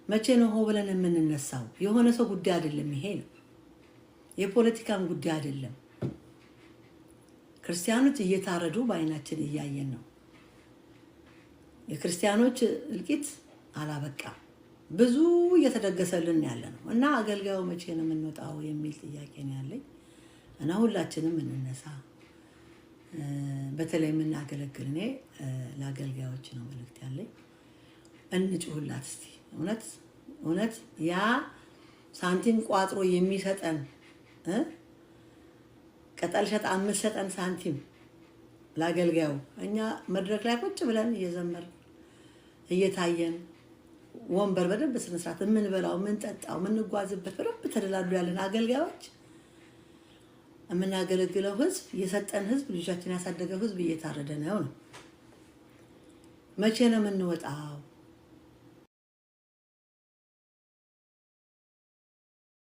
መቼ ነው ሆ ብለን የምንነሳው? የሆነ ሰው ጉዳይ አይደለም ይሄ ነው። የፖለቲካም ጉዳይ አይደለም። ክርስቲያኖች እየታረዱ በአይናችን እያየን ነው። የክርስቲያኖች እልቂት አላበቃም። ብዙ እየተደገሰልን ያለ ነው እና አገልጋዩ መቼ ነው የምንወጣው የሚል ጥያቄ ነው ያለኝ እና ሁላችንም እንነሳ። በተለይ የምናገለግል እኔ ለአገልጋዮች ነው መልእክት ያለኝ። እንጩህላት እስቲ እውነት ያ ሳንቲም ቋጥሮ የሚሰጠን ቅጠል ሸጣ የምትሰጠን ሳንቲም ለአገልጋዩ እኛ መድረክ ላይ ቁጭ ብለን እየዘመርን እየታየን ወንበር በደንብ ስነስርዓት የምንበላው የምንጠጣው የምንጓዝበት በደንብ ተደላሉ ያለን አገልጋዮች የምናገለግለው ህዝብ የሰጠን ህዝብ ልጆቻችን ያሳደገው ህዝብ እየታረደ ነው። መቼ ነው የምንወጣው?